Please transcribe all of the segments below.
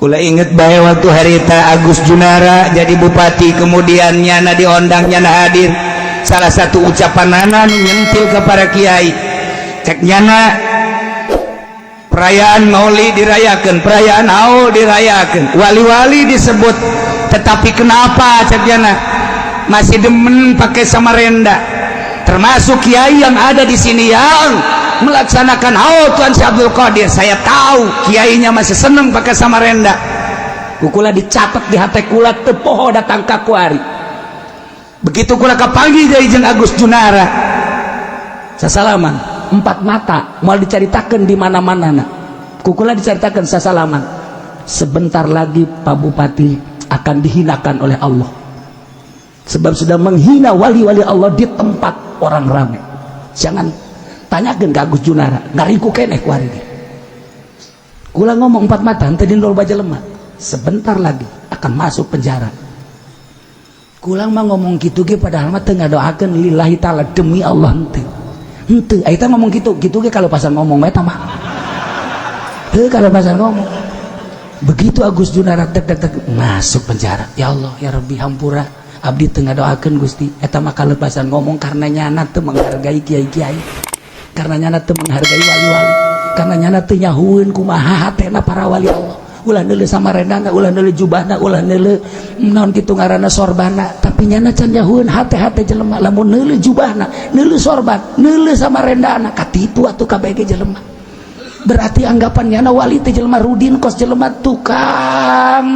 Kula inget bae waktu harita Agus Junara jadi bupati, kemudian nyana diondang, nyana hadir. Salah satu ucapan nana nyentil ke para kiai, cek nyana perayaan maulid dirayakan, perayaan haul dirayakan, wali-wali disebut, tetapi kenapa cek nyana masih demen pakai Samarenda, termasuk kiai yang ada di sini yang melaksanakan haul Tuan Syekh Abdul Qadir. Saya tahu kiainya masih seneng pakai Samarenda. Kula dicatat di hati kula tepoho datang ka kuari. Begitu kula kapanggil dari jeung Agus Junara, sasalaman 4 mata mau diceritakan di mana-mana. Kukula diceritakan sasalaman. Sebentar lagi Pak Bupati akan dihinakan oleh Allah, sebab sudah menghina wali-wali Allah di tempat orang ramai. Jangan tanyakan ke Agus Junara, ngariku keneh kuari dia. Kula ngomong 4 mata ente dindol baja lemah, sebentar lagi akan masuk penjara. Kula mah ngomong gitu ge padahal mah teu ngadoakeun lillahi taala, demi Allah henteu. Henteu eta ngomong gitu ge kalau pasal ngomong mah eta mah. Heuh kalau pasal ngomong. Begitu Agus Junara tek masuk penjara. Ya Allah ya Rabbi hampura abdi teu ngadoakeun Gusti. Eta mah kalau pasal ngomong karena nyana teu menghargai kiai-kiai. Karena nyana teu menghargai wali-wali. Karena nyana teu nyahueun kumaha hatena para wali Allah. Ulah neuleuh Samarendana, ulah neuleuh jubahna, ulah neuleuh naon kitu ngaranna sorbana, tapi nyana can nyahueun hate-hate jelema. Lamun neuleuh jubahna, neuleuh sorban, neuleuh Samarendana, katitu atuh kabeh ge jelema. Berarti anggapan nyana wali teh jelema rudin kos jelema tukang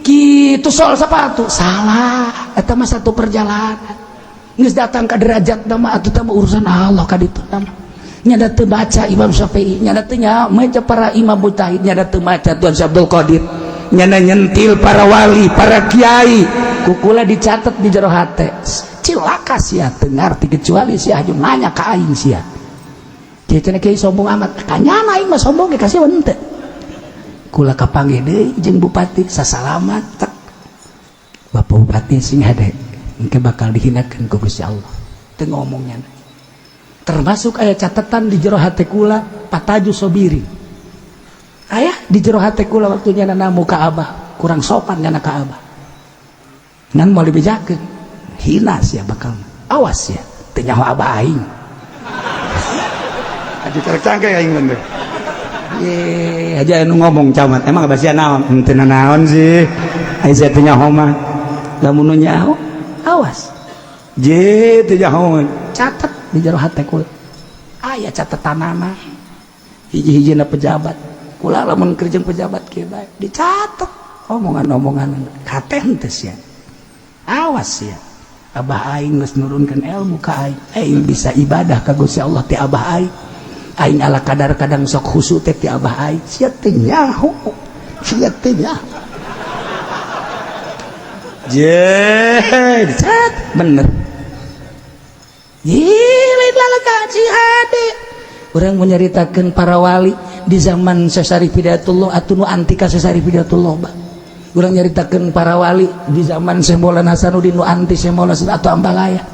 kitu sol sepatu. Salah, eta mah satu perjalanan. Geus datang ka derajat mah atuh teh urusan Allah ka ditu mah. Nyada teu baca Imam Syafi'i, nyada teu maca para imam mujtahid, nyada teu maca Tuan Syekh Abdul Qadir, nyada nyentil para wali, para kiai. Kukula dicatat di jero hate. Cilaka sia teu ngarti kecuali sia haju nanya ka aing sia. Kieu kiai sombong amat. Kanyana aing mah sombong ge kasih henteu. Kula kapanggih deui jeung bupati sasalamat tek. Bapak Bupati sing hade engke bakal dihinakeun ku Gusti Allah. Teu ngomong nyana. Termasuk ayat catatan di jero hati kula Pataju Sobiri. Ayah di jero hati kula waktu nyana namu ka Abah kurang sopan nyana ka Abah. Ngan mau dibejakeun hina sia bakal. Awas ya teu nyaho Abah aing. Adi tercangke aing bener. Ye aja anu ngomong camat emang basia naon? Henteu naon sih. Ai saya teu nyaho mah. Lamun nyaho awas. Je teu nyaho catat di jero hate kula aya catetanana hiji-hijina pejabat kula lamun keur jeung pejabat kieu bae dicatet omongan-omongan hate henteu sia. Awas ya Abah aing geus nurunkeun ilmu ka aing bisa ibadah ka Gusti Allah ti Abah aing ala kadar-kadang sok khusyuk teh ti Abah aing sia teh nyaho sia teh nyaho je dicatet bener. Orang menyeritakan para wali di zaman Syekh Hidayatullah atau nu anti ka Syekh Hidayatullah. Orang nyeritakan para wali di zaman Syekh Maulana Hasanuddin nu anti Syekh Maulana atau Ambalaya.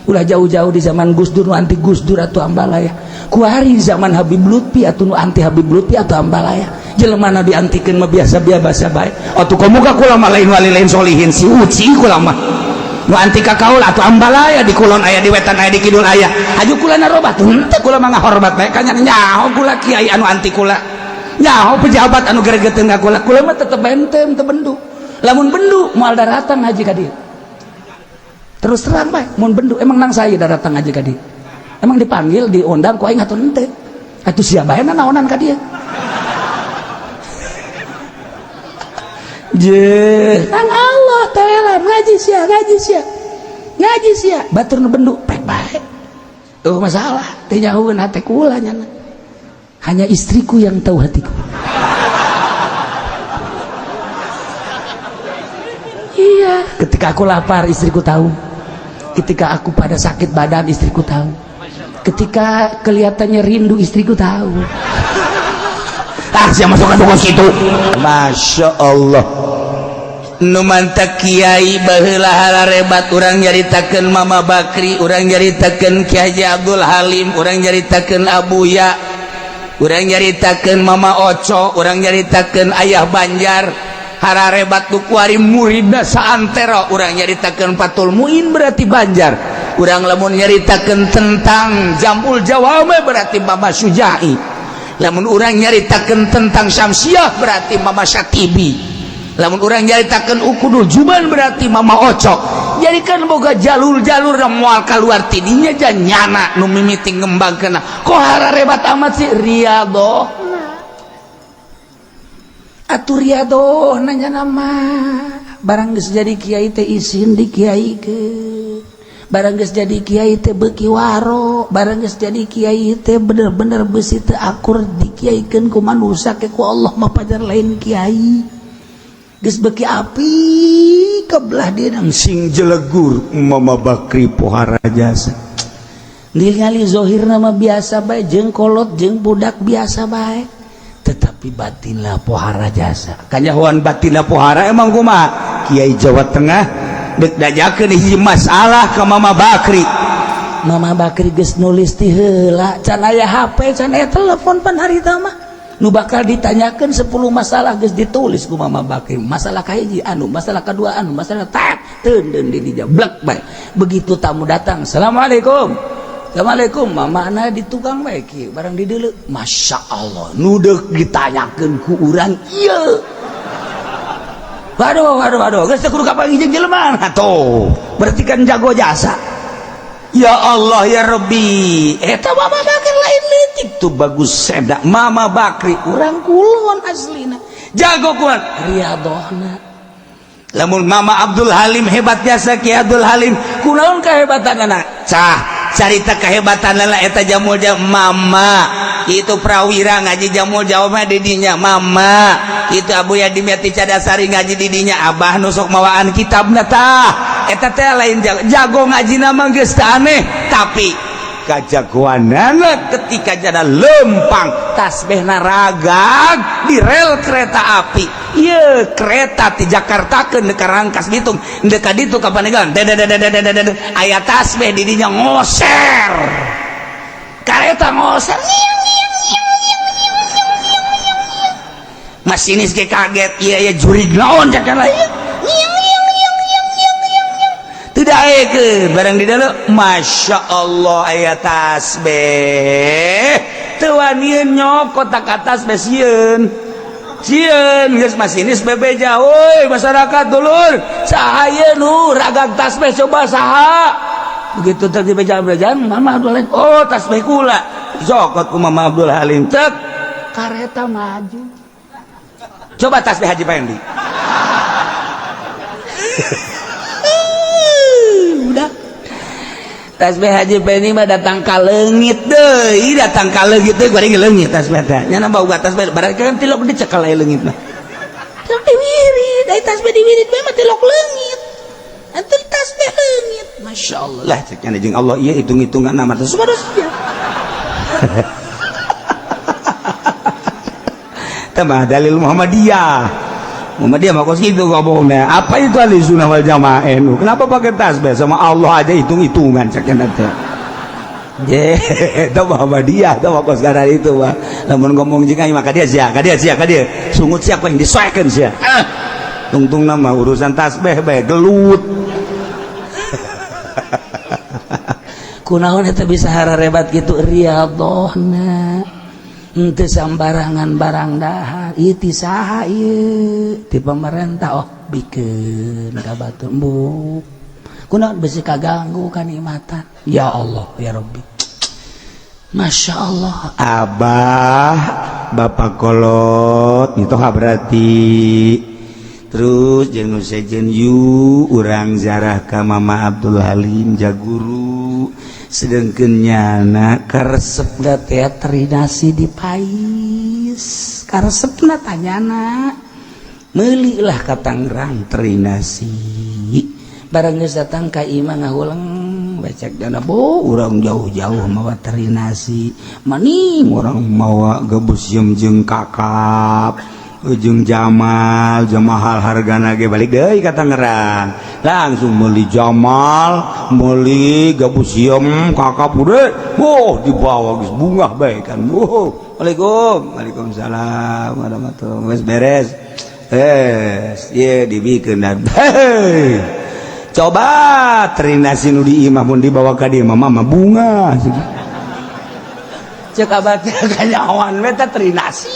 Ulah jauh-jauh di zaman Gus Dur nu anti Gus Dur atau Ambalaya. Kuari di zaman Habib Lutfi atau nu anti Habib Lutfi atau Ambalaya. Jelema na diantikeun mah biasa-biasa bae. Atuh komuga kula mah lain wali lain solihin si uci kula mah. Nu anti ka kaul atau Ambalaya di kulon aya di wetan aya di kidul aya aju kula narobat henteu kula mah ngahormat bae kanya nyaho kula kiai anu anti kula nyaho pejabat anu gregeteun ka kula mah tetep bentem teu bendu lamun bendu moal daratang haji ka dieu terus terang bae mun bendu emang nang saya daratang haji ka dieu emang dipanggil diundang ku aing atuh henteu atuh sia bae naonan ka dieu je nang Allah telan ngaji sia batur nu bendu pek bae tuh masalah teu nyahoeun hate kula nyana hanya istriku yang tahu hatiku. Iya ketika aku lapar istriku tahu, ketika aku pada sakit badan istriku tahu, ketika kelihatannya rindu istriku tahu. Siapa masuk ke situ? Masya Allah. Numanta kiai baheula halarebat urang nyaritakeun Mama Bakri, urang nyaritakeun Ki Haji Abdul Halim, urang nyaritakeun Abuya. urang nyaritakeun Mama Oco, urang nyaritakeun Ayah Banjar Harare Batu Kuari muridna saantero, urang nyaritakeun Fatul Muin berarti Banjar, urang lamun nyaritakeun tentang Jamul Jawame berarti Mama Sujai, lamun urang nyaritakeun tentang Syamsiah berarti Mama Syatibi, lamun urang nyaritakeun Ukudul Juban berarti Mama Oco. Jadi kan boga jalur-jalur dan moal keluar tidinya jan nyana nu mimiti ngembangkeun kok hararebat amat sih Riyadho atuh Riyadho nanya nama barang geus jadi kiai teh isin di kiai ke barang geus jadi kiai teh beuki waro barang geus jadi kiai teh bener-bener beusi teu akur dikiaikeun ku manusia ke ku Allah mah pajar lain kiai geus beuki api kebelah dia nang sing jelegur Mama Bakri Pohara Jasa ningali zohirna mah biasa bae jeung kolot jeung budak biasa bae tetapi batinna Pohara Jasa kanyahoan batinna Pohara emang kumaha Kiai Jawa Tengah deuk dajakeun hiji masalah ka Mama Bakri. Mama Bakri geus nulis ti heula can aya HP can aya telepon pan harita mah nu bakal ditanyakan 10 masalah geus ditulis ku Mama Bakri, masalah kahiji anu, masalah kedua anu, masalah tak teudeun di dijablek bae. Begitu tamu datang, assalamualaikum, assalamualaikum, mama ana di tukang bae kieu barang di deuleu, masya Allah nu deuk ditanyakeun ku urang ieu. Waduh geus teu kudu kapanggih jeung jelema atuh berarti kan jago jasa. Ya Allah ya Rabbi, eta Mama Bakri lain leutik tuh bagus sedak Mama Bakri urang kulon aslina jago kuat Riyadhona. Lamun Mama Abdul Halim hebat jasa Ki Abdul Halim kunaon kahebatanna cah carita kahebatanna eta Jamul Jawa Mama itu prawira ngaji Jamul Jawa mah di dinya Mama itu Abu Yadim Yati Cadasari ngaji di dinya Abah nu sok mawaan kitabna tah eta teh lain jago ngaji nama geus teu aneh tapi kajagoanana ketika jana lempang tasbihna ragag di rel kereta api ieu kereta ti Jakarta ke ka Rangkas Bitung deuk ka ditu ka Panegalan aya tasbih di dinya ngoser kereta ngoser masinis ge kaget ieu jurig naon cakana tidak barang di dalam masya Allah ayat tasbih tuanian nyokot tak tasbih sieun geus masinis bebeja woi masyarakat dulur saha nu ragag tasbih coba saha begitu tadi beja-bejaan Mama Abdul Halim oh tasbih kula zokot ku Mama Abdul Halim tek kareta maju coba tasbih Haji Pendi tasbih Haji Pendi mah datang ka leungit deui datang ka leungit deui bari leungit tasbih teh nya nambah uga tasbih barang kan tilok dicekel aya leungit mah tilok diwirid ai tasbih diwirid bae mah tilok leungit atuh tasbih leungit masyaallah lah cek nya jeung Allah ieu hitung-hitungan nama teh subhanallah teh mah dalil Muhammadiyah mah kos gitu ngomongnya apa itu ahli sunnah wal jamaah nu kenapa pakai tasbih sama Allah aja hitung-hitungan sakena teh je eta Muhammadiyah teh kos gara itu mah lamun ngomong jeung aing mah ka dia sungut sia yang disoekeun sia tungtung nama urusan tasbih bae gelut kunaon eta bisa hararebat kitu Riyadhona henteu sambarangan barang dahar ieu ti saha ieu ti pemerintah oh bikeun ka batu embuk kunaon bisi kaganggu kanikmatan ya Allah ya Rabbi masya Allah Abah Bapak kolot itu berarti terus jeung sejen yu urang ziarah ka Mama Abdul Halim jaguru sedengkeun nyana karesepna teh terinasi di pais karesepna tanyana meuli lah ka Tangerang terinasi barang geus datang ka imah ngahulang becek dana bo urang jauh-jauh mawa terinasi maning urang mawa gebus jeung kakap ujung Jamal mahal hargana ge balik deui ka Tangerang langsung meuli Jamal meuli gabusieum kakak bude dibawa geus bungah bae kan Waalaikumsalam warahmatullahi wes beres dibikeun coba terinasi nu di imah mun dibawa ka dieu mah bunga cek abah teh kanyawan we teh terinasi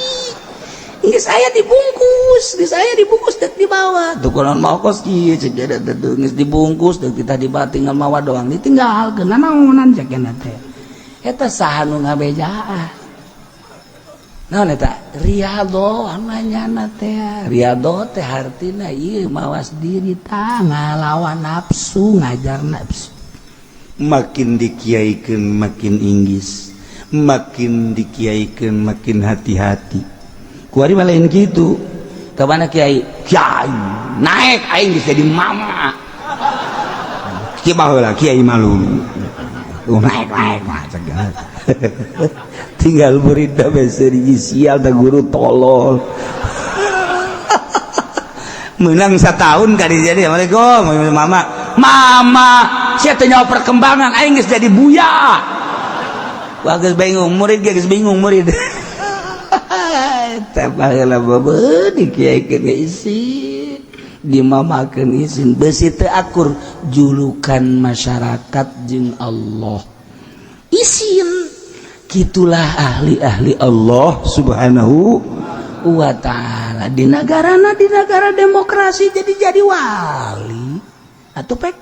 geus aya dibungkus dek dibawa tuh kunaon mau kos kieu cek ada teh geus dibungkus teu kita dibawa tinggal mawa doang ditinggalkeun naonan cek teh eta saha nu ngabejaan naon eta riyadho namanya teh riyadho teh artina ieu mawas diri tah ngalawan nafsu ngajar nafsu makin dikiaikeun makin inggis makin dikiaikeun makin hati-hati kuari lain gitu ke mana kiai naik aing bisa jadi mama kieu baheula kiai malu naik tinggal murid beseri sial da guru tolol menang setahun kali jadi assalamualaikum mama sia teh nyawa perkembangan aing geus jadi buya wah geus bingung murid geus bingung murid tabaheula babeun dikiaikeun isin dimamakeun isin besi teu akur julukan masyarakat jeung Allah isin kitulah ahli-ahli Allah subhanahu wa ta'ala di negara demokrasi jadi wali atau pek